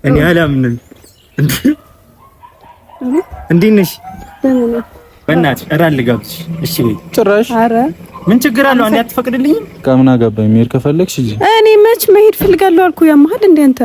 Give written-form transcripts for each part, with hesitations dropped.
እኔ አላምንም። እንዴት ነሽ? በእናትሽ እራት ልጋብዝሽ። እሺ በይ። ጭራሽ ኧረ ምን ችግር አለው? አንዴ አትፈቅድልኝም? ከምን አገባኝ? መሄድ ከፈለግሽ ሂጂ። እኔ መች መሄድ ፈልጋለሁ አልኩ? ያማህል እንደ አንተ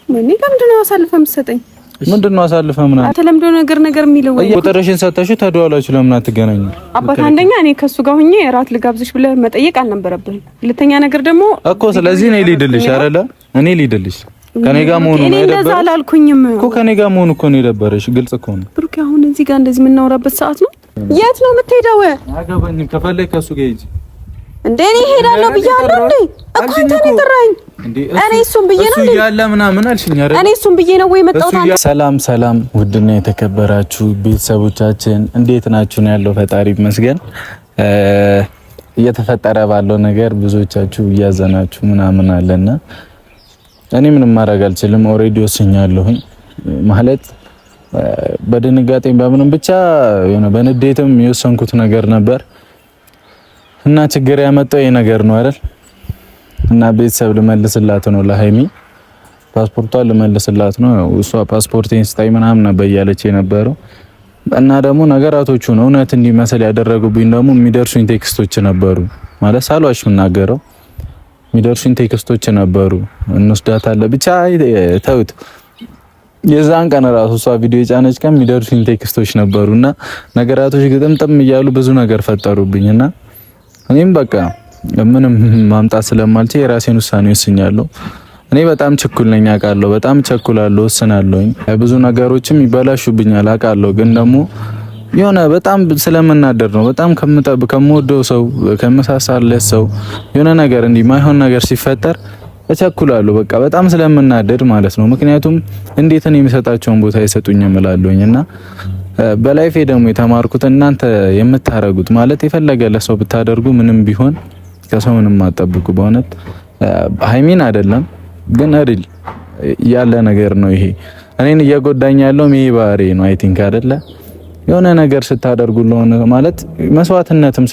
ምን ለምንድን ነው አሳልፈህ የምትሰጠኝ? ምንድነው አሳልፈህ ምናምን አተለምዶ ነገር የሚለው ወይ ቁጥርሽን ሰጣችሁ ተደዋላችሁ ለምን አትገናኙ? አባት አንደኛ እኔ ከሱ ጋር ሆኜ እራት ልጋብዝሽ ብለህ መጠየቅ አልነበረብህም። ሁለተኛ ነገር ደግሞ እኮ ስለዚህ እኔ ልሂድልሽ አይደለ? እኔ ልሂድልሽ ከኔ ጋር መሆኑ ነው የደበረሽ? እኔ እንደዛ አላልኩኝም እኮ ከኔ ጋር መሆኑ እኮ ነው የደበረሽ። ግልጽ እኮ ነው ብሩክ። አሁን እዚህ ጋር እንደዚህ የምናወራበት ሰዓት ነው? የት ነው የምትሄደው? አገባኝም። ከፈለክ ከሱ ጋር ሂጂ። እንዴ እኔ ሄዳለሁ ብያለሁ እንዴ እኮ አንተ ነህ የጠራኸኝ። እኔ እሱን ብዬ ነው እንዴ ያለ ምናምን አልሽኝ አይደል? እኔ እሱን ብዬ ነው ወይ መጣሁት? ሰላም ውድና የተከበራችሁ ቤተሰቦቻችን እንዴት ናችሁ? ነው ያለው ፈጣሪ ይመስገን። እየተፈጠረ ባለው ነገር ብዙዎቻችሁ እያዘናችሁ ምናምን አለና እኔ ምንም ማድረግ አልችልም። ኦሬዲ ወስኛለሁኝ ማለት በድንጋጤም በምንም ብቻ የሆነ በንዴትም የወሰንኩት ነገር ነበር እና ችግር ያመጣው ይሄ ነገር ነው አይደል? እና ቤተሰብ ልመልስላት ነው ለሃይሚ ፓስፖርቷን ልመልስላት ነው። እሷ ፓስፖርቴን ስታይ ምናምን ነበር እያለች የነበረው እና ደግሞ ነገራቶቹ ነው እውነት እንዲመስል ያደረጉብኝ ደግሞ የሚደርሱኝ ቴክስቶች ነበሩ ማለት ሳልዋሽ ምናገረው የሚደርሱኝ ቴክስቶች ነበሩ። እንወስዳታለን ብቻ ተውት። የዛን ቀን ራሱ እሷ ቪዲዮ የጫነች ቀን የሚደርሱኝ ቴክስቶች ነበሩና ነገራቶች ግጥምጥም እያሉ ብዙ ነገር ፈጠሩብኝና እኔም በቃ ምንም ማምጣት ስለማልችል የራሴን ውሳኔ ወስኛለሁ። እኔ በጣም ችኩል ነኝ አውቃለሁ። በጣም ቸኩላለሁ፣ ወስናለሁ። ብዙ ነገሮችም ይበላሹብኛል አውቃለሁ። ግን ደግሞ የሆነ በጣም ስለምናደር ነው በጣም ከምወደው ሰው ከመሳሳለት ሰው የሆነ ነገር እንዲህ ማይሆን ነገር ሲፈጠር እቸኩላለሁ። በቃ በጣም ስለምናደድ ማለት ነው። ምክንያቱም እንዴት ነው የሚሰጣቸውን ቦታ ይሰጡኝም እላለሁኝና በላይፌ ደግሞ የተማርኩት እናንተ የምታረጉት ማለት የፈለገ ለሰው ብታደርጉ ምንም ቢሆን ከሰው ምንም አጠብቁ። በእውነት ሃይሚን አይደለም ግን እሪል ያለ ነገር ነው ይሄ። እኔን እየጎዳኝ ያለው ይሄ ባህሪ ነው። አይ ቲንክ አይደለ የሆነ ነገር ስታደርጉ ለሆነ ማለት መስዋዕትነትም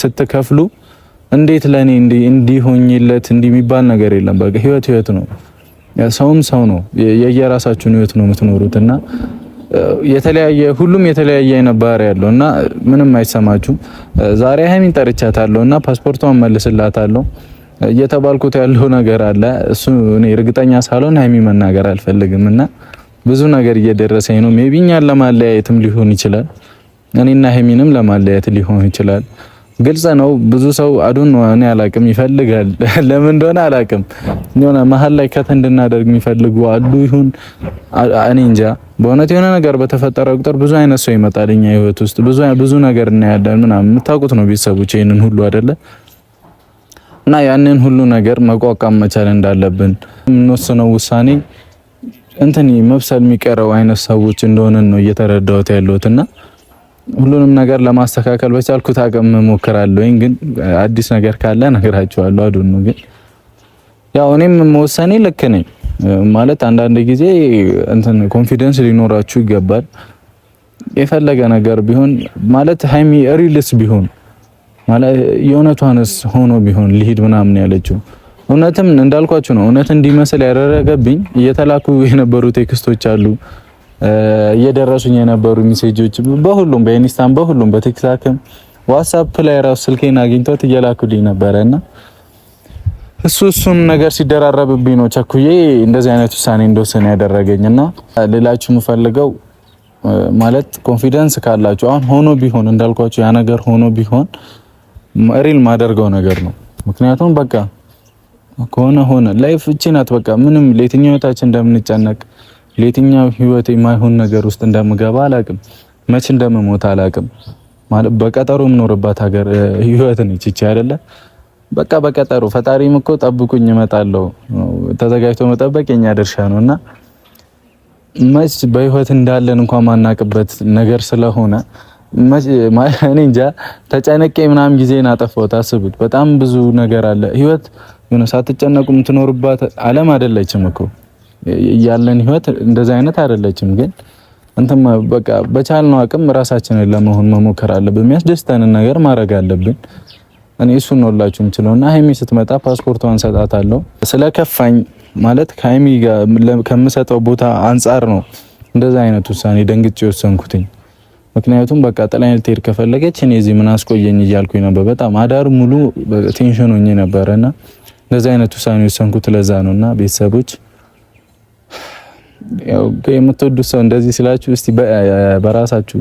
ስትከፍሉ እንዴት ለኔ እንዲሆኝለት እንደሚባል ነገር የለም። በቃ ህይወት ነው። ሰውም ሰው ነው። የየራሳችሁን ህይወት ነው የምትኖሩትና ሁሉም የተለያየ ባህሪ ያለውና ምንም አይሰማችሁም። ዛሬ ሃይሚን ጠርቻታለሁና ፓስፖርቷን መልስላታለሁ እየተባልኩት ያለው ነገር አለ። እሱ እኔ እርግጠኛ ሳልሆን ሃይሚ መናገር አልፈልግምና ብዙ ነገር እየደረሰኝ ነው። ሜቢ እኛን ለማለያየትም ሊሆን ይችላል፣ እኔና ሃይሚንም ለማለያየት ሊሆን ይችላል። ግልጽ ነው። ብዙ ሰው አዱን ነው እኔ አላቅም ይፈልጋል። ለምን እንደሆነ አላቅም። የሆነ መሀል ላይ ከት እንድናደርግ የሚፈልጉ አሉ ይሁን እኔ እንጃ። በእውነት የሆነ ነገር በተፈጠረ ቁጥር ብዙ አይነት ሰው ይመጣል እኛ ህይወት ውስጥ ብዙ ነገር እናያለን ምናምን። የምታውቁት ነው ቤተሰቦች ይሄንን ሁሉ አይደለ እና ያንን ሁሉ ነገር መቋቋም መቻል እንዳለብን የምንወስነው ውሳኔ እንትን መብሰል የሚቀረው አይነት ሰዎች እንደሆነን ነው እየተረዳሁት ያለሁትና ሁሉንም ነገር ለማስተካከል በቻልኩት አቅም ሞክራለሁኝ። ግን አዲስ ነገር ካለ ነገራችኋለሁ። አዱን ነው ግን ያው እኔም መወሰኔ ልክ ነኝ ማለት አንዳንድ ጊዜ እንትን ኮንፊደንስ ሊኖራችሁ ይገባል። የፈለገ ነገር ቢሆን ማለት ሃይሚ ሪልስ ቢሆን ማለት የእውነቷንስ ሆኖ ቢሆን ሊሄድ ምናምን ያለችው እውነትም እንዳልኳችሁ ነው። እውነት እንዲመስል ያደረገብኝ እየተላኩ የነበሩ ቴክስቶች አሉ፣ እየደረሱኝ የነበሩ ሜሴጆች በሁሉም በኢንስታም በሁሉም በቲክታክም ዋትስአፕ ላይ ራሱ ስልኬን አግኝተውት እየላኩልኝ ነበርና እሱን ነገር ሲደራረብብኝ ነው ቸኩዬ እንደዚህ አይነት ውሳኔ እንደወሰነ ያደረገኝና ሌላችሁ የምፈልገው ማለት ኮንፊደንስ ካላችሁ አሁን ሆኖ ቢሆን እንዳልኳችሁ ያ ነገር ሆኖ ቢሆን ሪል ማደርገው ነገር ነው። ምክንያቱም በቃ ከሆነ ሆነ ላይፍ እቺ ናት። በቃ ምንም ለየትኛው ህይወታችን እንደምንጨነቅ ለየትኛው ህይወት የማይሆን ነገር ውስጥ እንደምገባ አላቅም፣ መቼ እንደምሞት አላቅም። ማለት በቀጠሮ የምኖርባት ሀገር ህይወት ነች እቺ አይደለ? በቃ በቀጠሮ ፈጣሪም እኮ ጠብቁኝ እመጣለሁ ተዘጋጅቶ መጠበቅ የኛ ድርሻ ነውና መች በህይወት እንዳለን እንኳን ማናቅበት ነገር ስለሆነ እኔ እንጃ ተጨነቄ ምናምን ጊዜን አጠፋሁት። አስቡት፣ በጣም ብዙ ነገር አለ ህይወት። የሆነ ሳትጨነቁ የምትኖርባት ዓለም አይደለችም እኮ ያለን ህይወት እንደዛ አይነት አይደለችም። ግን እንተማ በቃ በቻልነው አቅም ራሳችንን ለመሆን መሞከር አለብን። የሚያስደስተንን ነገር ማድረግ አለብን። እኔ እሱን ነው ላችሁ የምችለውና ሃይሚ ስትመጣ ፓስፖርቷን ሰጣታለሁ። ስለከፋኝ ማለት ከሀይሚ ጋር ከምሰጠው ቦታ አንጻር ነው እንደዛ አይነት ውሳኔ ደንግጬ ወሰንኩትኝ። ምክንያቱም በቃ ጥላኝ ልትሄድ ከፈለገች እኔ እዚህ ምን አስቆየኝ እያልኩኝ ነበር። በጣም አዳር ሙሉ ቴንሽን ሆኜ ነበርና እንደዛ አይነት ውሳኔ ወሰንኩት። ለዛ ነውና ቤተሰቦች ያው የምትወዱት ሰው እንደዚህ ስላችሁ እስቲ በራሳችሁ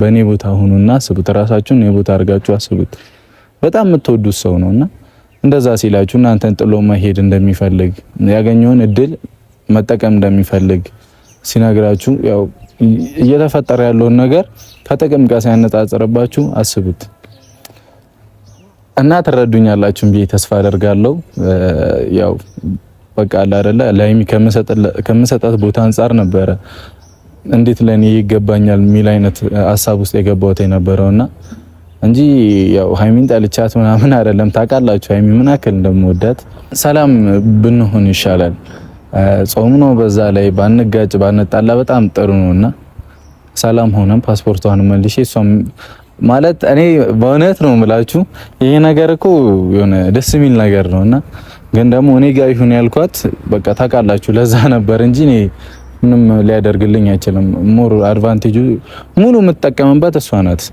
በእኔ ቦታ ሁኑና አስቡት። ራሳችሁን የኔ ቦታ አድርጋችሁ አስቡት። በጣም የምትወዱት ሰው ነውና እንደዛ ሲላችሁ እናንተን ጥሎ መሄድ እንደሚፈልግ ያገኘውን እድል መጠቀም እንደሚፈልግ ሲነግራችሁ ያው እየተፈጠረ ያለውን ነገር ከጥቅም ጋር ሲያነጻጽርባችሁ አስቡት እና ትረዱኛላችሁ ብዬ ተስፋ አደርጋለሁ። ያው በቃ አይደለ ለሀይሚ ከምሰጣት ቦታ አንፃር ነበረ እንዴት ለኔ ይገባኛል የሚል አይነት ሀሳብ ውስጥ የገባሁት የነበረውና እንጂ ያው ሀይሚን ጠልቻት ምናምን አይደለም። ታውቃላችሁ ሀይሚ ምን ያክል እንደምወዳት። ሰላም ብንሆን ይሻላል። ጾም ነው፣ በዛ ላይ ባንጋጭ ባንጣላ በጣም ጥሩ ነውና ሰላም ሆነን ፓስፖርቷን መልሼ እሷም ማለት እኔ በእውነት ነው የምላችሁ ይሄ ነገር እኮ የሆነ ደስ የሚል ነገር ነውና ግን ደግሞ እኔ ጋር ይሁን ያልኳት በቃ ታውቃላችሁ ለዛ ነበር እንጂ እኔ ምንም ሊያደርግልኝ አይችልም። ሞር አድቫንቴጁ ሙሉ የምትጠቀምበት እሷ ናት።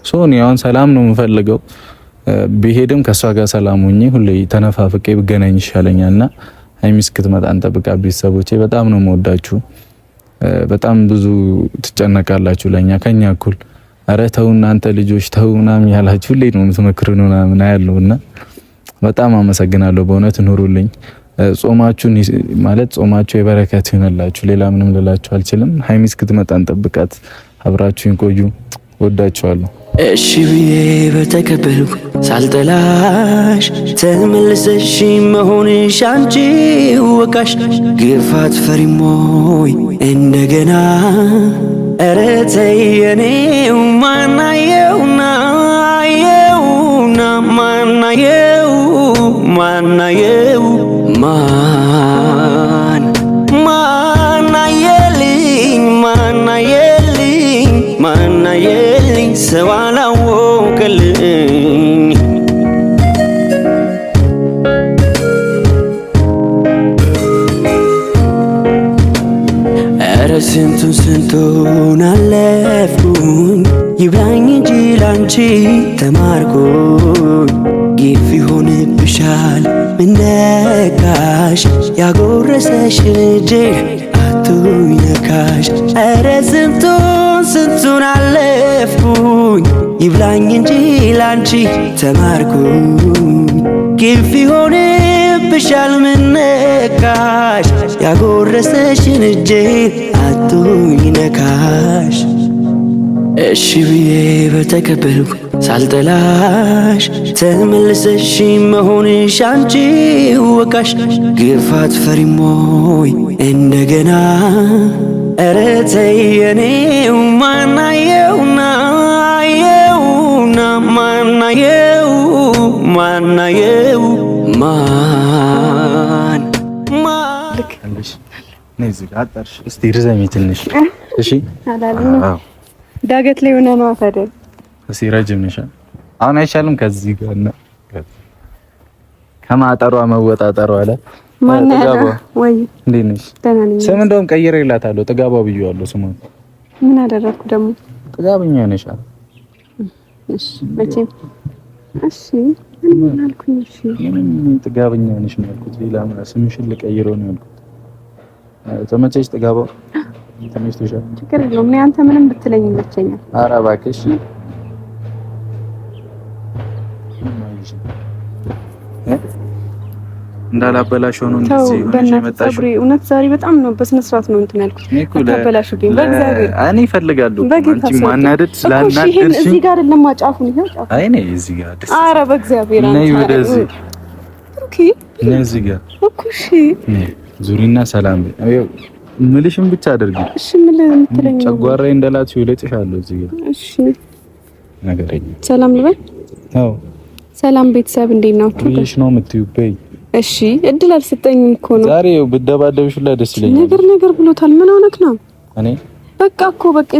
ሶኒ አሁን ሰላም ነው የምፈልገው። ቢሄድም ከሷ ጋር ሰላም ሆኜ ሁሌ ተነፋፍቄ ብገናኝ ይሻለኛልና ሀይሚ እስክትመጣ እንጠብቃ። ቤተሰቦቼ በጣም ነው የምወዳችሁ። በጣም ብዙ ትጨነቃላችሁ ለኛ ከኛ እኩል። አረ ተው እናንተ ልጆች ተው ምናምን ያላችሁ ሁሌ ነው የምትመክሩን ምናምን ያለውና በጣም አመሰግናለሁ። በእውነት ኑሩልኝ። ጾማችሁን ማለት ጾማችሁ የበረከት ይሆንላችሁ። ሌላ ምንም ልላችሁ አልችልም። ሀይሚ እስክትመጣ እንጠብቃት። አብራችሁን ቆዩ። ወዳችኋለሁ። እሺ ብዬ በተቀበልኩ ሳልጠላሽ ተመልሰሽ መሆንሽ አንቺ ወቃሽ ግፋት ፈሪሞይ እንደገና ኧረ ተይ የኔው ማናየውና ማናየው ማናየልኝ ሰው አላወቀልኝ። ኧረ ስንቱን አለፍኩኝ ይብላኝ እንጂ ላንቺ ተማርኩኝ። ግፍ ይሆንብሻል ምነካሽ ያጎረሰሽ ልጄ አቱኝነካሽ። ኧረ ስንቱን አለፍኩኝ ይብላኝ እንጂ ላንቺ ተማርኩኝ። ግፍ ይሆንብሻል ምነካሽ ያጎረሰሽ ልጄ አቱኝነካሽ። እሺ ብዬ በተቀበልኩ ሳልጠላሽ ተመልሰሽ መሆንሽ አንቺ ወቃሽ ግፋት ፈሪሞይ እንደገና ኧረ ተይ የኔው ማናየውና ማናየው ነዚህ አጣርሽ እስቲ ርዘሚ ትንሽ እሺ አላልኩም ዳገት ላይ ሆነ ነው አፈደል እስቲ ረጅም ነሽ አሁን አይሻልም ከዚህ ጋር ነው ከማጠሯ መወጣጠሯ አለ ማነው ወይ እንዴት ነሽ ስም እንደውም ቀይሬላታለሁ ጥጋባው ብዬዋለሁ ስሙን ምን አደረኩ ደግሞ ጥጋብኛ ነሽ እሺ መቼም እሺ ምን አልኩኝ እሺ ምን ጥጋብኛ ነሽ ማለት ሌላ ስምሽን ልቀይረው ነው ያልኩት ተመቸሽ ጥጋባው ተመችቶሻል ችግር የለውም እኔ አንተ ምንም ብትለኝ ይመቸኛል ኧረ እባክሽ እንዳላበላሽው ነው እንደዚህ ሆነሽ የመጣሽው ፀጉሬ እውነት ዛሬ በጣም ነው በስነ ስርዓት ነው እንትን ያልኩት አታበላሽብኝ በእግዚአብሔር እኔ እፈልጋለሁ አንቺ ማናደድ ስላናደድሽ እዚህ ጋር አይደለም ማጫፉን ይሄው ጫፉ አይ ነይ እዚህ ጋር ደስ ኧረ በእግዚአብሔር አንተ ነይ ወደዚህ ኦኬ ነይ እዚህ ጋር እኮ እሺ ዙሪና ሰላም ይኸው ምልሽም ብቻ አድርጊ እሺ ምን እንትለኝ ጨጓራዬ እንደላችሁ ይለጭሻለሁ እዚህ ጋር እሺ ነገረኝ ሰላም ልበል አዎ ሰላም ቤተሰብ እንዴት ናችሁ ልጅ ነው የምትዩበይ እሺ እድል አልሰጠኝም እኮ ነው ዛሬ ብደባደብሽ ሁላ ደስ ይለኛል ነገር ብሎታል ምን ሆነክ ነው እኔ በቃ እኮ በቃ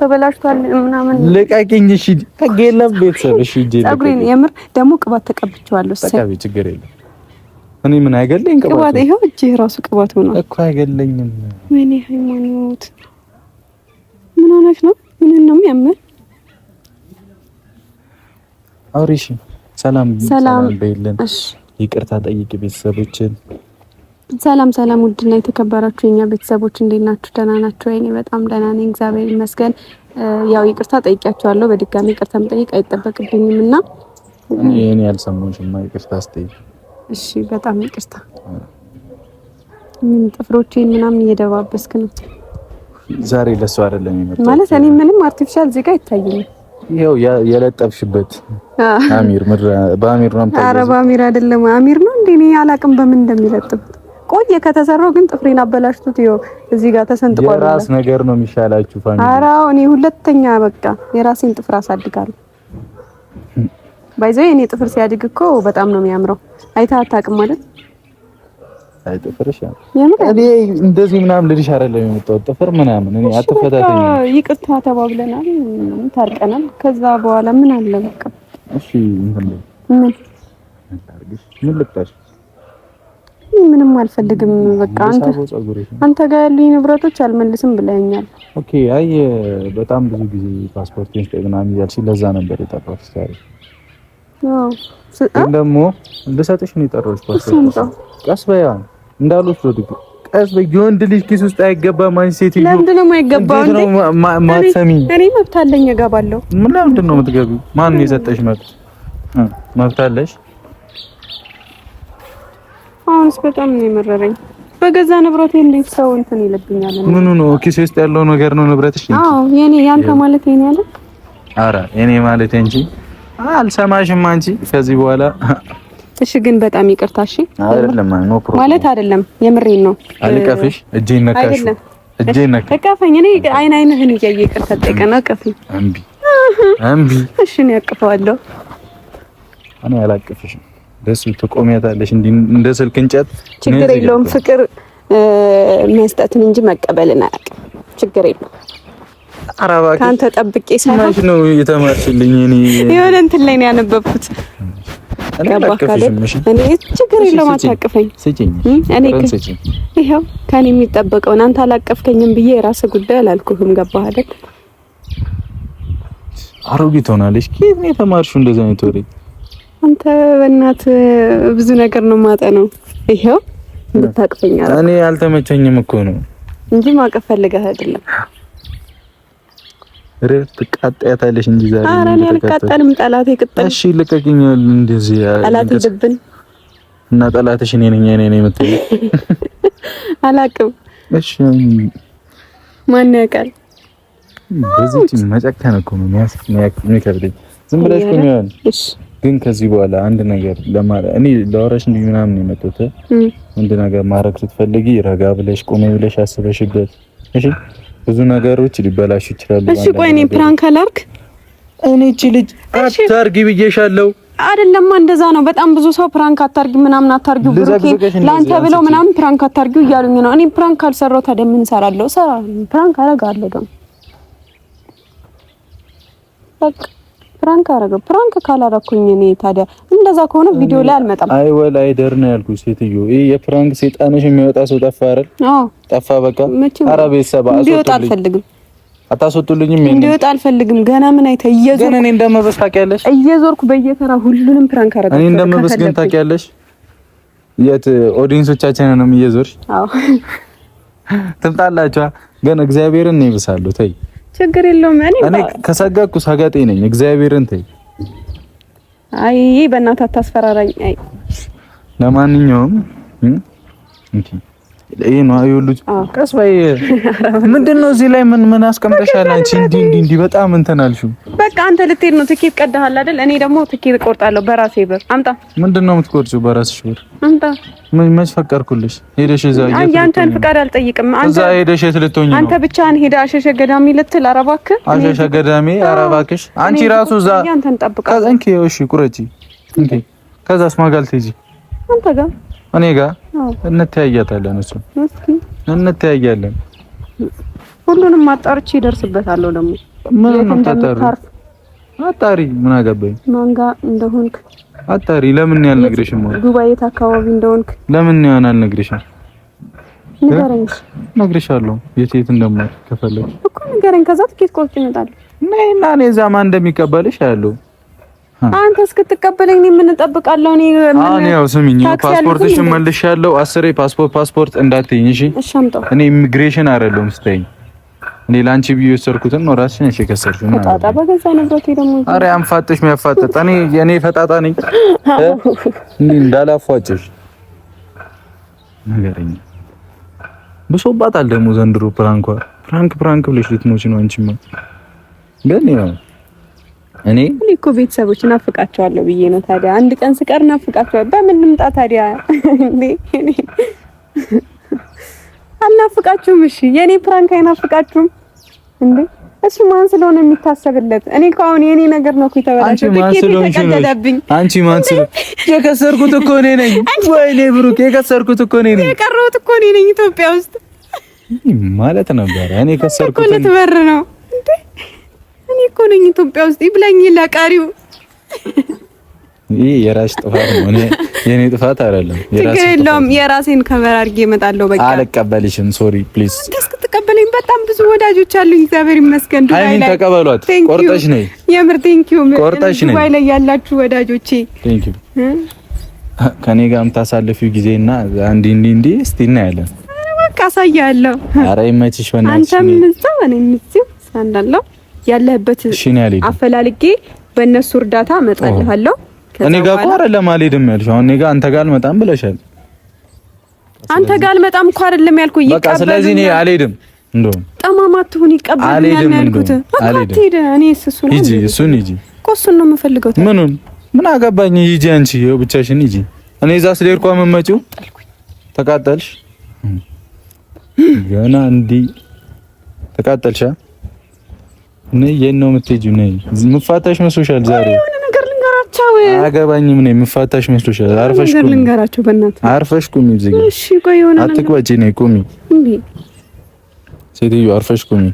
ተበላሽቷል ምናምን ልቀቂኝ እሺ ተገለም ቤተሰብ እሺ ጄ ፀጉሬን የምር ደግሞ ቅባት ተቀብቼዋለሁ ተቀቢ ችግር የለም እኔ ምን አይገለኝ ቅባት ይሄው እጄ ራሱ ቅባት ሆኗል እኮ አይገለኝም። ወይኔ ሃይማኖት ምን ሆነሽ ነው? ምን ነው የሚያምር? አውሪሽ ሰላም በይልን። እሺ ይቅርታ ጠይቂ ቤተሰቦችን። ሰላም ውድና የተከበራችሁ የኛ ቤተሰቦች እንዴት ናችሁ? ደህና ናችሁ? እኔ በጣም ደህና ነኝ እግዚአብሔር ይመስገን። ያው ይቅርታ ጠይቂያችኋለሁ። በድጋሚ ይቅርታ መጠየቅ አይጠበቅብኝምና እኔ ያልሰማሁሽማ ይቅርታ አስጠይቂ። እሺ በጣም ይቅርታ። ምን ጥፍሮቼን ምናምን እየደባበስክ ነው? ዛሬ ለሱ አይደለም የመጣው ማለት እኔ ምንም አርቲፊሻል እዚህ ጋር አይታየኝም። ይሄው የለጠፍሽበት አሚር በአሚር ነው የምታየው። ኧረ በአሚር አይደለም አሚር ነው እንዴ? እኔ አላቅም በምን እንደሚለጥፍ ቆየ ከተሰራው ግን ጥፍሬን አበላሽቱት። ይኸው እዚህ ጋር ተሰንጥቋል። የራስ ነገር ነው የሚሻላችሁ ፋሚሊ። ኧረ እኔ ሁለተኛ በቃ የራሴን ጥፍር አሳድጋለሁ። ባይዘው የኔ ጥፍር ሲያድግ እኮ በጣም ነው የሚያምረው። አይታ አታውቅም ማለት አይ ጥፍርሽ እኔ እንደዚህ ምናምን ልልሽ አይደለም የመጣሁት ጥፍር ምናምን እኔ አትፈታተኝ። ይቅርታ ተባብለናል፣ ታርቀናል። ከዛ በኋላ ምን አለ በቃ እሺ ምን ልታሽ? ምንም አልፈልግም። በቃ አንተ ጋር ያሉኝ ንብረቶች አልመልስም ብለኸኛል። ኦኬ አይ በጣም ብዙ ጊዜ ፓስፖርቴን ምናምን እያልሽ ለዛ ነበር የጠራሁት ዛሬ። ግን ደግሞ ልሰጥሽ ነው የጠራሁት ፓስፖርት። ቀስ በያ እንዳሉት ወድቅ ቀስ በይ። የወንድ ልጅ ኪስ ውስጥ አይገባም። አንቺ ሴትዮ ለምንድን ነው የማይገባው እንዴ? ማትሰሚ እኔ መብት አለኝ እገባለሁ። ምን ለምንድን ነው የምትገቢው? ማን ነው የሰጠሽ መብት? መብት አለሽ። አሁንስ በጣም ነው የመረረኝ። በገዛ ንብረቴ እንዴት ሰው እንትን ይለብኛል? ምኑ ነው ኪስ ውስጥ ያለው ነገር ነው ንብረትሽ? አዎ የኔ ያንተ ማለት የኔ ያለ። ኧረ የኔ ማለት እንጂ አልሰማሽም አንቺ ከዚህ በኋላ እሺ። ግን በጣም ይቅርታ እሺ። አይደለም ኖ ፕሮብሌም ማለት አይደለም የምሬን ነው። አልቀፍሽ እጄን ነካሽ። እጄን ነካሽ። እቀፈኝ። እኔ አይንህን እያየ ይቅርታ ጠይቀና እቀፈኝ። እምቢ እሺ ነው ያቅፈዋለሁ። እኔ አላቅፍሽም። ደስ ትቆሚያታለሽ እንደ ስልክ እንጨት። ችግር የለውም ፍቅር መስጠትን እንጂ መቀበልን አያውቅም። ችግር የለውም። አራባ ካንተ ጠብቄ ሳይሆን ነው የተማርሽልኝ። እኔ የሆነ እንትን ላይ ነው ያነበብኩት። እኔ ችግር የለውም አታቅፈኝ። እኔ ይሄው ከኔ የሚጠበቀውን አንተ አላቀፍከኝም ብዬ የራስህ ጉዳይ አላልኩህም። ገባህ አይደል? አሮጊት ሆናለሽ። ከየት ነው የተማርሽው እንደዛ አይነት ወሬ? አንተ በእናትህ ብዙ ነገር ነው ማጠነው። ይሄው እንድታቅፈኝ አረ እኔ አልተመቸኝም እኮ ነው እንጂ ማቀፍ ፈልገህ አይደለም። ትቃጠያታለሽ እንጂ ዛሬ ኧረ እኔ አልቃጠልም። ጠላቴ ቅጠል። እሺ ልቀቂኝ። እንደዚህ ጠላቴ ድብን እና ጠላትሽ እኔ ነኝ የምትይኝ አላቅም። እሺ ማን ያውቃል? በዚህ መጨከን እኮ ነው የሚከብደኝ። ዝም ብለሽ ቆሚያን። እሺ ግን ከዚህ በኋላ አንድ ነገር እኔ ለወራሽ እንዲህ ምናምን የመጣሁት አንድ ነገር ማድረግ ስትፈልጊ ረጋ ብለሽ ቆሜ ብለሽ አስበሽበት። እሺ ብዙ ነገሮች ሊበላሹ ይችላሉ። እሺ ቆይ እኔ ፕራንክ አላርክ። እኔ እቺ ልጅ አታርጊ ብዬሻለሁ አይደለማ? እንደዛ ነው። በጣም ብዙ ሰው ፕራንክ አታርጊ ምናምን አታርጊው ብሩኬ ላንተ ብለው ምናምን ፕራንክ አታርጊው እያሉኝ ነው። እኔ ፕራንክ ካልሰራው ታዲያ ምን እሰራለሁ? ፕራንክ አረጋለሁ ደግሞ በቃ ፕራንክ አረጋለሁ። ፕራንክ ካላረኩኝ እኔ ታዲያ እንደዛ ከሆነ ቪዲዮ ላይ አልመጣም። አይ ወል አይደር ነው ያልኩሽ ሴትዮ። ይሄ የፕራንክ ሰይጣንሽ የሚወጣ ሰው ጠፋ አይደል? አዎ ጠፋ። በቃ ኧረ ቤተሰብ እንዲወጣ አልፈልግም። አታስወጡልኝም? እንዲወጣ አልፈልግም። ገና ምን አይተህ እየዞርኩ ግን እኔ እንደምበስ ታውቂያለሽ። እየዞርኩ በየተራ ሁሉንም ፕራንክ አረጋለሁ። እኔ እንደምበስ ግን ታውቂያለሽ። የት ኦዲየንሶቻችንንም እየዞርሽ አዎ ትምጣላችሁ። ግን እግዚአብሔርን ነው ይብሳሉ። ተይ ችግር የለውም። እኔ ከሰጋኩ ሰጋጤ ነኝ። እግዚአብሔርን ተይ። አይ በእናትህ አታስፈራራኝ። አይ ለማንኛውም እንዴ ይሄ ነው አይውልጅ ቀስ በይ። ምንድነው እዚህ ላይ ምን አስቀምጠሻል አንቺ? እንዲ በጣም እንትን አልሽው። በቃ አንተ ልትሄድ ነው። ትኬት ቀደሃል አይደል? እኔ ደግሞ ትኬት እቆርጣለሁ በራሴ ብር። አምጣ። ምንድነው የምትቆርጪው በራስሽ ብር? አምጣ። መች ፈቀርኩልሽ? ሄደሽ እዛ ያንተን ፍቃድ አልጠይቅም። አንተ እዛ ሄደሽ ልትሆኚ ነው። አንተ ብቻህን ሄዳ አሸሸ ገዳሚ ልትል። ኧረ እባክህ አሸሸ ገዳሚ። ኧረ እባክሽ አንቺ ራሱ እዛ ያንተን ጠብቃለሁ። ከዛንኪ እሺ ቁረጪ እንዴ። ከዛስ ማጋል ትይጂ አንተ ጋር እኔ ጋር እንተያያታለን። እሱ እንተያያለን። ሁሉንም ማጣርቼ ይደርስበታለሁ። ደግሞ ምን ነው ታጣሪ አጣሪ ምን አገባኝ? ማንጋ እንደሆንክ አጣሪ ለምን ያልነግርሽም? ዱባይ የት አካባቢ እንደሆንክ ለምን ያልነግርሽም? ንገረኝ። ነግርሻለሁ የት እንደማት ከፈለግሽ እኮ ንገረኝ። ከዛ ትኬት ቆርጬ እመጣለሁ። ነይና እኔ እዛ ማን እንደሚቀበልሽ ያለው አንተ እስክትቀበለኝ ምን እንጠብቃለሁ? እኔ ያው ስሚኝ፣ ፓስፖርትሽን መልሻለሁ። 10 ፓስፖርት እንዳትይኝ እሺ? እሺ አምጣው። እኔ ኢሚግሬሽን አይደለም ስትይኝ፣ እኔ ላንቺ ብዬ ወሰድኩትን ነው ራስሽ ነሽ የከሰርሽው። ፈጣጣ በገዛ ንብረቴ ደግሞ ኧረ ያንፋጥሽ የሚያፋጥጥ እኔ የኔ ፈጣጣ ነኝ እንዳላፏጭሽ ነገረኝ። ብሶባታል ደግሞ ዘንድሮ ፕራንክ ብለሽ ልትሞች ነው አንቺማ። ግን ያው እኔ እኮ ቤተሰቦች ናፍቃቸዋለሁ ብዬ ነው። ታዲያ አንድ ቀን ስቀር ናፍቃቸዋለሁ። በምን ልምጣ ታዲያ? እኔ አልናፍቃችሁም? እሺ የኔ ፕራንክ አይናፍቃችሁም እንዴ? እሱ ማን ስለሆነ የሚታሰብለት? እኔ እኮ አሁን የኔ ነገር ነው እኮ የተበላሸው። አንቺ ማን ስለሆነ የከሰርኩት እኮ እኔ ነኝ። ወይኔ ብሩክ የከሰርኩት እኮ እኔ ነኝ። የቀረሁት እኮ እኔ ነኝ ኢትዮጵያ ውስጥ ማለት ነበር። እኔ ከሰርኩት እኮ ልትበር ነው እንዴ? እኔ እኮ ነኝ ኢትዮጵያ ውስጥ ይብላኝ ለቃሪው። ይሄ የራስሽ ጥፋት ነው። እኔ የኔ ጥፋት አይደለም። የራስሽ ጥፋት። የራሴን ከበር አድርጌ እመጣለሁ። በቃ አልቀበልሽም። ሶሪ ፕሊዝ። ተቀበለኝ። በጣም ብዙ ወዳጆች አሉኝ። እግዚአብሔር ይመስገን። ዱባይ ላይ ተቀበሏት። ቆርጠሽ ነይ። የምር ቴንኪው። ቆርጠሽ ነይ። ዱባይ ላይ ያላችሁ ወዳጆቼ ቴንኪው። ከኔ ጋር የምታሳልፊው ጊዜና እንዲ እስቲ እናያለን። በቃ አሳያለሁ። ኧረ ይመችሽ በእናትሽ። አንተም እዛው እኔም እዚሁ ሳንዳለው ያለህበት አፈላልጌ በእነሱ እርዳታ እመጣልሃለሁ። እኔ ጋር እኮ አይደለም አልሄድም ያልሽው። አሁን እኔ ጋር አንተ ጋር አልመጣም ብለሻል። አንተ ጋር አልመጣም እኮ አይደለም ያልኩህ። በቃ ስለዚህ እኔ አልሄድም። እንደውም ጠማማት ሁን ይቀበሉኛል ነው ያልኩት። አትሄድ። እኔ እሱን ሂጂ፣ እሱን ሂጂ እኮ እሱን ነው የምፈልገው። ምን አገባኝ? ሂጂ አንቺ ይኸው ብቻሽን ሂጂ። እኔ እዛ ስለሄድኩ አመመጪው ተቃጠልሽ። ገና እንዲህ ተቃጠልሻ። ነይ የት ነው የምትሄጂው? ነይ የምፋታሽ መስሎሻል ዛሬ? የሆነ ነገር ልንገራቸው። አያገባኝም። ነይ የምፋታሽ መስሎሻል? አርፈሽ ቁሚ። ልንገራቸው በእናትህ። አርፈሽ ቁሚ እዚህ ጋር። እሺ ቆይ የሆነ ነገር አትቅበጪ። ነይ ቁሚ። እንዴ ሴትዮ አርፈሽ ቁሚ።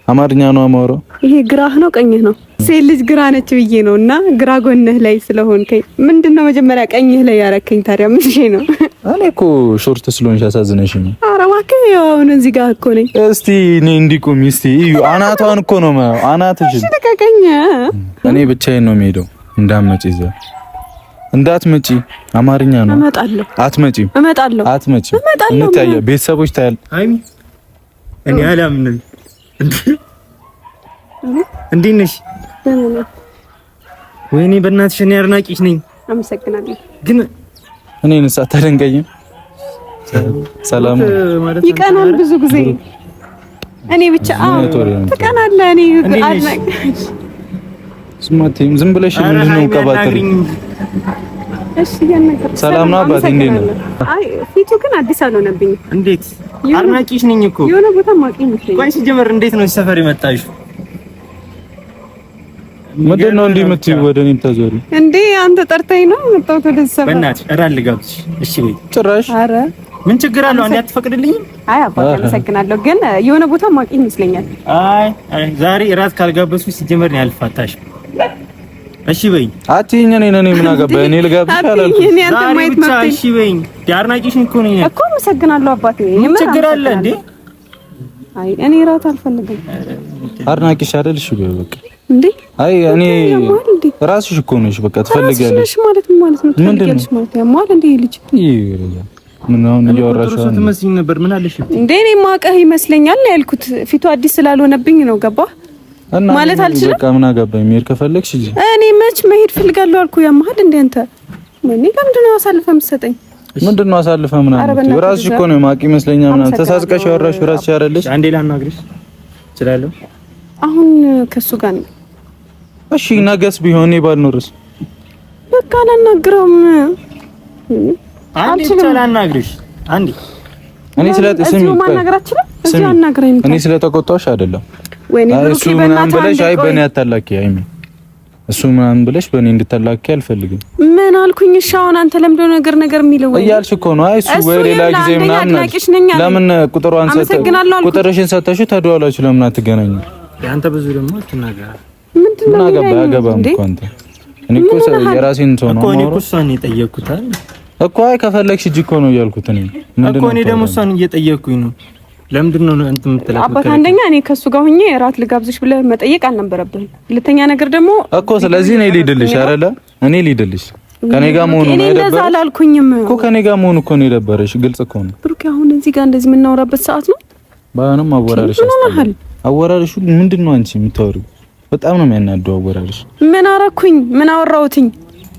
አማርኛ ነው አማውራው። ይሄ ግራህ ነው ቀኝህ ነው? ሴት ልጅ ግራ ነች ብዬ ነውና ግራ ጎንህ ላይ ስለሆንከኝ ምንድነው መጀመሪያ ቀኝህ ላይ ያረከኝ? ታዲያ ምን ነው? እኔ እኮ ሾርት ስለሆንሽ አሳዝነሽኝ። ኧረ እባክህ አሁን እዚህ ጋር እኮ ነኝ። እስቲ እኔ እንዲቁም እስቲ እዩ። አናቷን እኮ ነው ማለት አናትሽ። እሺ ተቀቀኝ። እኔ ብቻዬን ነው የምሄደው። እንዳትመጪ እዛ እንዳትመጪ። አማርኛ ነው። እመጣለሁ። አትመጪም። እመጣለሁ። አትመጪም። እንታየ ቤተሰቦች ታያል። አይሚ እኔ አላምንም። እንዴት ነሽ? ወይኔ በእናትሽ እኔ አድናቂሽ ነኝ። አመሰግናለሁ። ግን እኔን ሳታደንቀኝም ሰላም ይቀናል ብዙ ጊዜ። እኔ ብቻ ትቀናለህ። እኔ አድናቂ ስማቴም ዝም ብለሽ ምንድን ነው ቀባጥሪ? እሺ ያነገር ሰላም ነው አባቴ። እንዴት ነው? አይ ፊቱ ግን አዲስ አልሆነብኝም። እንዴት? አድናቂሽ ነኝ እኮ የሆነ ቦታ ማውቂ መስለኝ። ቆይ ሲጀመር እንዴት ነው ሰፈር የመጣሽው? ምንድን ነው እንዲህ የምትይው? ወደ እኔ ተዞሪ እንዴ? አንተ ጠርተኸኝ ነው መጣሁት ወደ ሰፈር። በእናትሽ እራት ልጋብዝሽ? እሺ ወይ ጭራሽ። አረ ምን ችግር አለው? አንዴ አትፈቅድልኝም? አይ አባቴ አመሰግናለሁ፣ ግን የሆነ ቦታ ማውቂ ይመስለኛል። አይ ዛሬ እራት ካልጋበዝኩሽ ሲጀመር ነው አልፋታሽም። እሺ በይኝ። አትይኝ። እኔ ምን አገባኝ? እኔ ልጋብዝሽ አላልኩም። እኔ አንተ ማየት መጥተህ እሺ በይኝ። ዳርናቂሽን እኮ ነኝ እኮ። አመሰግናለሁ አባቴ። ምን ችግር አለ እንዴ? አይ እኔ እራት አልፈልግም። አድናቂሽ አይደል? እሺ በይ በቃ። እንዴ አይ እኔ ራስሽ እኮ ነሽ። በቃ ትፈልጊያለሽ ማለት ነው ትፈልጊያለሽ ማለት ያማል እንዴ ልጅ ምን ነው እያወራሽ ነው? ትመስይኝ ነበር። ምን አለሽ እንዴ? እኔ ማቀህ ይመስለኛል ያልኩት ፊቱ አዲስ ስላልሆነብኝ ነው። ገባ ማለት አልችልም። በቃ ምን አገባኝ? መሄድ ከፈለግሽ እጂ። እኔ መች መሄድ ፈልጋለሁ አልኩ። ያማል እንዴ አንተ ምን ለምንድን ነው አሳልፈህ የምትሰጠኝ? ምንድን ነው አሳልፈህ ምናምን? ራስሽ እኮ ነው ማቂ ይመስለኛል ምናምን ተሳስቀሽ ያወራሽ ራስሽ አይደለሽ? አንዴ ላናግርሽ እችላለሁ? አሁን ከሱ ጋር ነው። እሺ ነገስ ቢሆን እኔ ባልኖርስ? በቃ አላናግረውም። አንዴ ብቻ ላናግርሽ። አንዴ እኔ እኔ ስለተቆጣሁሽ አይደለም። ወይኔ ብሩክ ምናምን ብለሽ አይ በእኔ አታላኪ። አይሚ እሱ ምናምን ብለሽ በእኔ እንድታላኪ አልፈልግም። ምን አልኩኝ? እሺ አሁን አንተ ለምንድነው ነገር የሚለው ወይ እያልሽ እኮ ነው? አይ እሱ ወይ ሌላ ጊዜ ምናምን ለምን ቁጥርሽን ሰተሽው ተደዋላችሁ ለምን አትገናኙ? ያንተ ብዙ ደግሞ አትናገር። ምንድነው አገባም እኮ አንተ እኔ እኮ የራሴን ሰው ነው እኔ እኮ እሷን የጠየኩት አይደል እኮ። አይ ከፈለግሽ እጅ እኮ ነው እያልኩት እኔ እኮ እኔ ደግሞ እሷን እየጠየኩኝ ነው። ለምንድን ነው እንትን የምትላት? አባት አንደኛ እኔ ከሱ ጋር ሆኜ እራት ልጋብዝሽ ብለህ መጠየቅ አልነበረብህም። ሁለተኛ ነገር ደግሞ እኮ ስለዚህ እኔ ልሂድልሽ አይደለ? እኔ ልሂድልሽ ከኔ ጋር መሆኑ ነው የደበረሽ። እኔ እንደዛ አላልኩኝም እኮ ከኔ ጋር መሆኑ እኮ ነው የደበረሽ። ግልጽ እኮ ነው ብሩክ። አሁን እዚህ ጋር እንደዚህ የምናወራበት ሰዓት ነው? ባንም አወራርሽ አወራርሽ ምንድን ነው አንቺ የምታወሪው? በጣም ነው የሚያናደው አወራርሽ። ምን አረኩኝ? ምን አወራሁትኝ?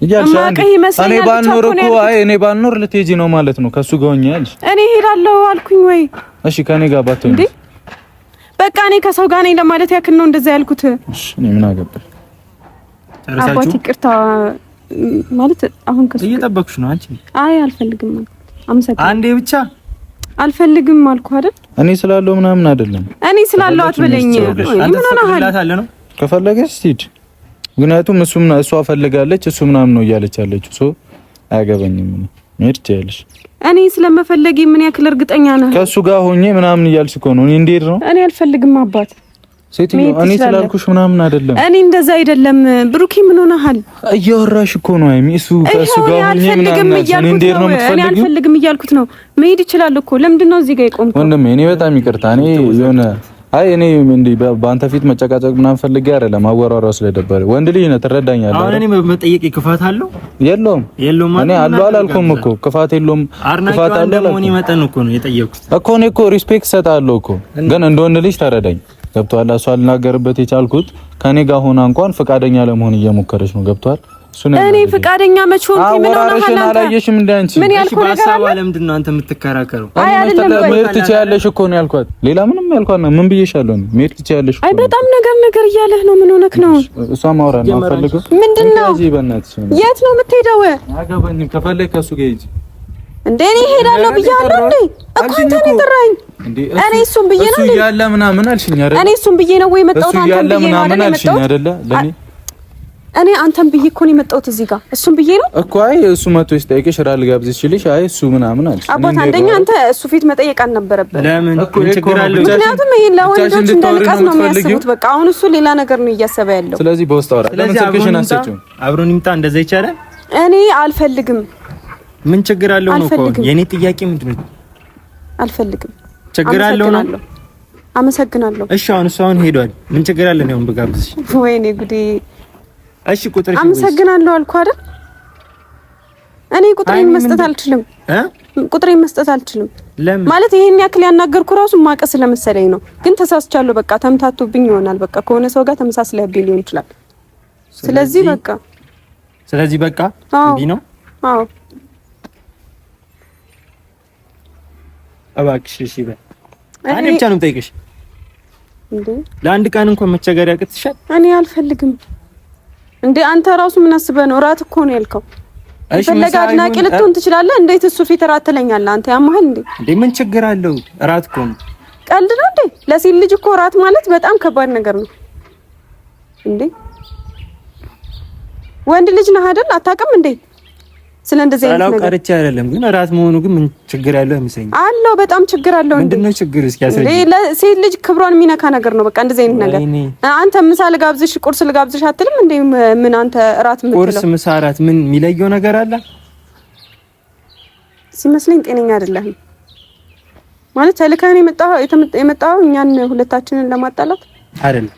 እኔ ባልኖር እኮ እኔ ባልኖር ልትሄጂ ነው ማለት ነው ከሱ ጋር ሆኜ ያልሽ። እኔ ሄዳለሁ አልኩኝ ወይ? እሺ ከኔ ጋር ባትሆኚ እንዴ? በቃ እኔ ከሰው ጋር ነኝ ለማለት ያክል ነው እንደዛ ያልኩት። እሺ እኔ ምን አገባኝ? አባቴ ይቅርታ ማለት አሁን ከሱ እየጠበቅሽ ነው አንቺ? አይ አልፈልግም። አመሰግናለሁ። አንዴ ብቻ አልፈልግም አልኩ አይደል? እኔ ስላለው ምናምን አይደለም። እኔ ስላለው አትበለኝ። አንተ ትፈልጋታለህ ነው? ከፈለገሽ ሂድ። ምክንያቱም እሷ ፈልጋለች እሱ ምናምን ነው እያለች ያለችው። ሶ አያገባኝም። ምን ትያለሽ? እኔ ስለመፈለጌ ምን ያክል እርግጠኛ ነህ? ከሱ ጋር ሆኜ ምናምን እያልሽ እኮ ነው። እኔ እንዴት ነው? እኔ አልፈልግም አባት። ሴትዮ እኔ ስላልኩሽ ምናምን አይደለም። እኔ እንደዛ አይደለም ብሩኬ። ምን ሆነሃል? እያወራሽ እኮ ነው። አይሚ እሱ ከሱ ጋር ሆኜ ምናምን እኔ እንዴት ነው የምትፈልጊው? እኔ አልፈልግም እያልኩት ነው። መሄድ ይችላል እኮ። ለምንድን ነው እዚህ ጋር የቆምከው? ወንድሜ እኔ በጣም ይቅርታ። እኔ የሆነ እኔ እንዴ በአንተ ፊት መጨቃጨቅ ምናምን ፈልጌ አይደለም። አወራራው ስለደበረ ወንድ ልጅ ነህ፣ ትረዳኛለህ። አሁን እኔ መጠየቅ ክፋት አለው? የለውም እኔ አለው አላልኩም እኮ ክፋት የለውም። ክፋት አለው ለምን ይመጣን እኮ ነው የጠየቁት እኮ። እኔ እኮ ሪስፔክት ሰጣለሁ እኮ፣ ግን እንደ ወንድ ልጅ ተረዳኝ። ገብቷል? እሷ ልናገርበት የቻልኩት ከኔ ጋር ሆና እንኳን ፈቃደኛ ለመሆን እየሞከረች ነው። ገብቷል? እኔ ፈቃደኛ መች ሆንኩኝ? ምን ሆነሃል አንተ? አላየሽም እንደ አንቺ ምን ያልኩህ ነገር አለ? ለምንድን ነው አንተ የምትከራከረው? አይ አይደለም፣ መሄድ ትችያለሽ እኮ ነው ያልኳት። ሌላ ምንም ያልኳት ነው። ምን ብዬሻለሁ? መሄድ ትችያለሽ እኮ። አይ በጣም ነገር እያለህ ነው። ምን ሆነክ ነው? እሷ ማውራት ነው ፈልገው። ምንድነው? የት ነው የምትሄደው? አያገባኝም። ከፈለክ ከሱ ጋር ሂጂ። እንዴ እኔ ሄዳለሁ ብያለሁ እንዴ? እኮ አንተ ነህ የጠራኸኝ። እኔ እሱን ብዬ ነው እሱ ያለ ምናምን አልሽኝ አይደል? እኔ እሱን ብዬ ነው ወይ የመጣሁት? አንተን ብዬ ነው አይደል የመጣሁት? ለኔ እኔ አንተን ብዬ እኮ ነው የመጣሁት እዚህ ጋር። እሱን ብዬ ነው እኮ። አይ እሱ መጥቶ ሲጠይቅሽ ራል ጋብዝሽ ይልሽ፣ አይ እሱ ምናምን አልሽ። አባት አንደኛ አንተ እሱ ፊት መጠየቅ አልነበረብህም። ለምን ችግር አለው? ምክንያቱም ይሄን ለወንዶች እንደልቃት ነው የሚያስቡት። በቃ አሁን እሱ ሌላ ነገር ነው እያሰበ ያለው። ስለዚህ በውስጥ አውራ። ለምን ስልክሽን አሰጪው? አብሮን ይምጣ። እንደዛ ይቻላል? እኔ አልፈልግም። ምን ችግር አለው ነው እኮ የኔ ጥያቄ። ምንድን ነው አልፈልግም? ችግር አለው ነው? አመሰግናለሁ። እሺ አሁን እሱ አሁን ሄዷል። ምን ችግር አለ ነው ብጋብዝሽ? ወይኔ ጉዴ። እሺ ቁጥርሽ አመሰግናለሁ አልኩ አይደል? እኔ ቁጥሬን መስጠት አልችልም። ቁጥሬን መስጠት አልችልም ማለት ይሄን ያክል ያናገርኩ ራሱ ማቀ ስለመሰለኝ ነው። ግን ተሳስቻለሁ። በቃ ተምታቶብኝ ይሆናል። በቃ ከሆነ ሰው ጋር ተመሳስለህብኝ ሊሆን ይችላል። ስለዚህ በቃ እንዴ ነው? አዎ እባክሽ እሺ በይ። እኔ ብቻ ነው የምጠይቅሽ። እንዴ ለአንድ ቀን እንኳን መቸገር ያቅትሻል? እኔ አልፈልግም። እንዴ አንተ ራሱ ምን አስበህ ነው? እራት እኮ ነው ያልከው። የፈለገ አድናቂ ልትሆን ትችላለህ። እንዴት እሱ ፊት እራት ትለኛለህ? አንተ ያማሃል እንዴ? እንዴ ምን ችግር አለው? እራት እኮ ነው። ቀልድ ነው እንዴ? ለሴት ልጅ እኮ እራት ማለት በጣም ከባድ ነገር ነው። እንዴ ወንድ ልጅ ነህ አይደል? አታውቅም እንዴ ስለ እንደዚህ አይነት ነገር? ቀርቼ አይደለም፣ ግን እራት መሆኑ ግን ምን ችግር ያለው አይመስለኝም። አለው በጣም ችግር አለው። እንዴ ምንድነው ችግር? እስኪ ያስረጅ። ለሴት ልጅ ክብሯን የሚነካ ነገር ነው። በቃ እንደዚህ አይነት ነገር አንተ ምሳ ልጋብዝሽ፣ ቁርስ ልጋብዝሽ አትልም እንዴ? ምን አንተ እራት የምትለው? ቁርስ፣ ምሳ፣ እራት ምን የሚለየው ነገር አለ? ሲመስለኝ ጤነኛ አይደለህም ማለት ተልከህ የመጣው እኛን ሁለታችንን ለማጣላት አይደለም።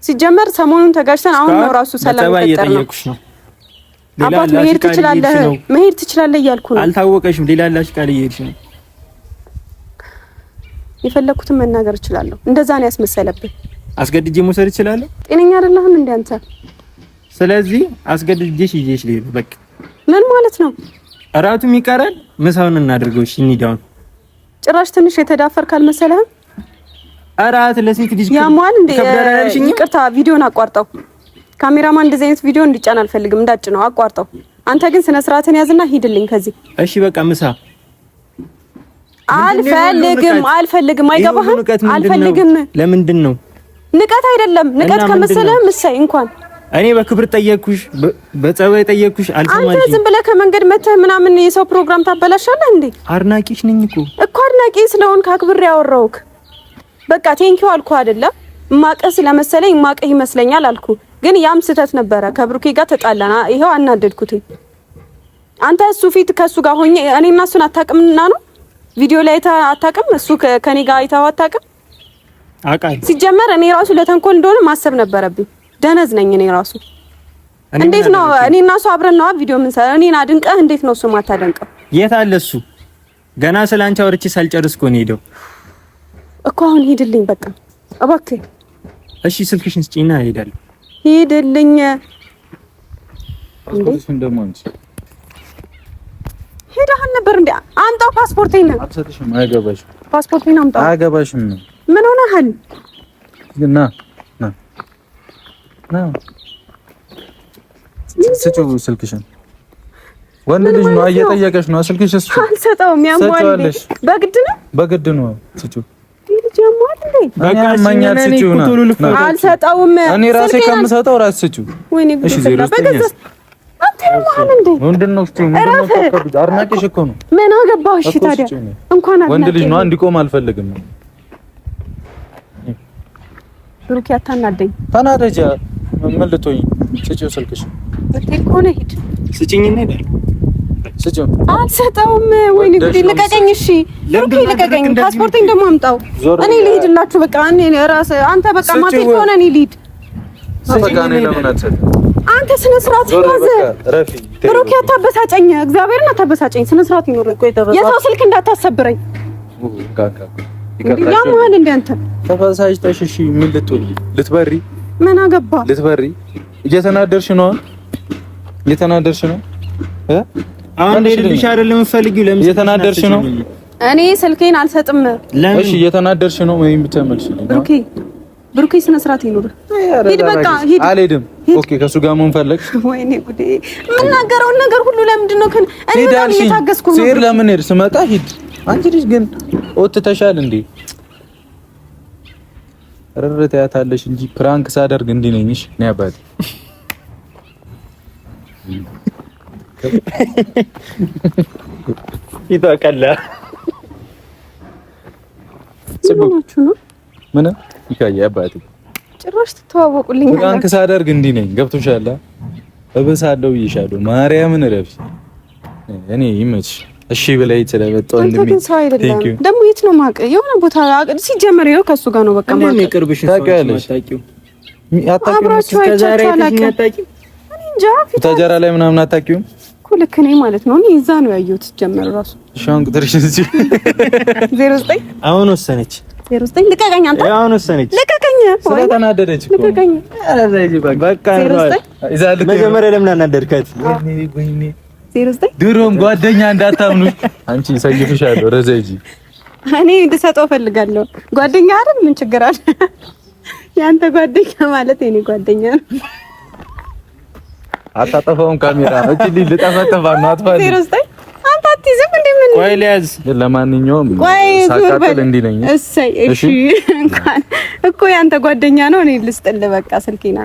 ሲጀመር ሰሞኑን ተጋጭተን አሁን ነው ራሱ ሰላም ነው። አባት መሄድ ትችላለህ እያልኩ ነው። አልታወቀሽም? ሌላ ላሽ ቃል እየሄድሽ ነው። የፈለኩትን መናገር እችላለሁ። እንደዛ ነው ያስመሰለብህ። አስገድጄ መውሰድ እችላለሁ? ጤነኛ አይደለህም እንዴ አንተ? ስለዚህ አስገድጄሽ ይዤሽ ልሄድ በቃ። ምን ማለት ነው? እራቱም ይቀራል፣ ምሳውን እናድርገው። እሺ እንሂዳውን። ጭራሽ ትንሽ የተዳፈርክ አልመሰለህም? እራት ለሴት ልጅ ያሟል እንዴ? ይቅርታ ቪዲዮን አቋርጠው። ካሜራማን እንደዚህ አይነት ቪዲዮ እንዲጫን አልፈልግም። እንዳጭ ነው አቋርጠው። አንተ ግን ስነ ስርዓትን ያዝና ሂድልኝ ከዚህ። እሺ በቃ ምሳ አልፈልግም። አይገባህም? አልፈልግም። ለምንድን ነው? ንቀት አይደለም። ንቀት ከመሰለህም እሰይ እንኳን እኔ በክብር ጠየቅኩሽ፣ በጸባይ ጠየቅኩሽ። አልሰማሽም። አንተ ዝም ብለህ ከመንገድ መተህ ምናምን የሰው ፕሮግራም ታበላሻለህ እንዴ? አድናቂሽ ነኝ እኮ አድናቂ ስለሆንክ አክብሬ ያወራሁክ። በቃ ቴንኪው አልኩህ አይደለ? ማቀህ ስለመሰለኝ ማቀህ ይመስለኛል አልኩ። ግን ያም ስህተት ነበረ። ከብሩኬ ጋር ተጣላና ይሄው አናደድኩት። አንተ እሱ ፊት ከሱ ጋር ሆኜ እኔና እሱን አታውቅምና ነው ቪዲዮ ላይ አታውቅም። እሱ ከኔ ጋር አይተኸው አታውቅም። አውቃለሁ። ሲጀመር እኔ ራሱ ለተንኮል እንደሆነ ማሰብ ነበረብኝ። ደነዝ ነኝ እኔ ራሱ። እንዴት ነው እኔና እሱ አብረን ነው ቪዲዮ ምን ሰራ? እኔን አድንቀህ እንዴት ነው እሱ ማታደንቀው? የት አለ እሱ? ገና ስላንቺ አውርቼ ሳልጨርስ እኮ ነው ሄደው እኮ። አሁን ሂድልኝ በቃ እባክህ። እሺ ስልክሽን ስጪና እሄዳለሁ። ሂድልኝ። ፓስፖርትሽን ደግሞ አንቺ ሄደሃል ነበር እንዴ? አምጣው ፓስፖርቴን። አትሰጥሽም። አያገባሽም። ፓስፖርቴን አምጣው። አያገባሽም። ምን ሆነሃል? ና ስጪው ስልክሽን። ወንድ ልጅ ነው እየጠየቀሽ ነው። ስልክሽ እሱ አልሰጠውም። ያሟል። በግድ ነው በግድ ነው። ስጪው። በቃ ማኛት ስጪው ነው። አልሰጠውም። እኔ ራሴ ከምሰጠው ራስ ስጪው። ወይኔ ጉድ ፈላ። በገዛ አንተ ማን እንዴ? ምንድነው እስቲ አድናቂሽ እኮ ነው። ምን አገባው? እሺ ታዲያ እንኳን አድናቂ ወንድ ልጅ ነው። እንዲቆም አልፈልግም። ብሩክ ያታናደኝ። ተናደጃ ምን ልትሆኝ? ስጪው ስልክሽ። በቴኮነ ሂድ ስጪኝና ሄዳለሁ። ስጪው። አልሰጠውም። ወይኔ ጉድ ልቀቀኝ። እሺ ብሩክ ልቀቀኝ። ፓስፖርቴን ደግሞ አምጣው። እኔ ልሂድላችሁ በቃ። እኔ ራስ አንተ በቃ ማትሄድ ከሆነ እኔ ልሂድ። በቃ እኔ ለምን አትሰጥ? አንተ ስነ ስርዓት ያዘ። ብሩክ ያታበሳጨኝ። እግዚአብሔርን አታበሳጨኝ። ስነ ስርዓት ይኖር። የሰው ስልክ እንዳታሰብረኝ። ያማል እንደ አንተ ተፈሳጭተሽ። እሺ ምን ልትወይ? ልትበሪ? ምን አገባ? ልትበሪ? እየተናደርሽ ነው። እየተናደርሽ ነው። አሁን ልልሽ አይደለም የምፈልጊው። ለምን እየተናደርሽ ነው? እኔ ስልኬን አልሰጥም። እሺ እየተናደርሽ ነው ወይም ብቻ መልሽልኝ። ብሩኬ ስነ ስርዓት ይኖር። ሂድ በቃ ሂድ። አልሄድም። ኦኬ ከሱ ጋር ምን ፈለግሽ? ወይኔ ጉዴ! የምናገረውን ነገር ሁሉ ለምንድን ነው ከን እኔ በጣም እየታገስኩ ነው። ሲር ለምን ሄድ? ስመጣ ሂድ። አንቺ ልጅ ግን ወጥተሻል እንዴ? ረረተ ያታለሽ እንጂ ፕራንክ ሳደርግ እንዲህ ነኝሽ ነው ያባቴ። ይታቀላ ጽቡናችሁ ነው ምን ይካያ ያባቴ። ጭራሽ ተተዋወቁልኝ። ፕራንክ ሳደርግ እንዲህ ነኝ። ገብቶሻል? እበሳለሁ ይሻሉ ማርያምን ረፍሽ። እኔ ይመችሽ። እሺ ብለህ ስለመጣው እንደምን ደግሞ የት ነው ማቀ የሆነ ቦታ ሲጀመር ይኸው ከሱ ጋር ነው በቃ ማቀ ይቅርብሽ። ታውቂያለሽ? አብራችሁ አይቻላችሁ። እንጃ ፊታጀራ ላይ ምናምን አታውቂውም እኮ ልክ ነኝ ማለት ነው። እኔ እዛ ነው ያየሁት ጀመረ ራሱ። ሻን ቁጥርሽ እዚህ 09 አሁን ወሰነች። 09 ልቀቀኝ አንተ። አሁን ወሰነች። ልቀቀኝ። ስለተናደደች እኮ ልቀቀኝ። በቃ መጀመሪያ ለምን አናደድካት? ወይኔ 09 ድሮም ጓደኛ እንዳታምኑ። አንቺ ሰይፍሻለሁ። ረዘጂ እኔ እንድሰጠው ፈልጋለሁ። ጓደኛ አይደል? ምን ችግር አለ? ያንተ ጓደኛ ማለት የኔ ጓደኛ ነው። አታጠፋውም ካሜራ ነው። እቺ ልጠፈጠፋ ነው። አጥፋልኝ 09 አንተ አትይዝም እንዴ? ምን ቆይ ሊያዝ። ለማንኛውም ሳቃጥል እንዲህ ነኝ። እሺ እንኳን እኮ ያንተ ጓደኛ ነው። እኔ ልስጥልህ በቃ ስልኬና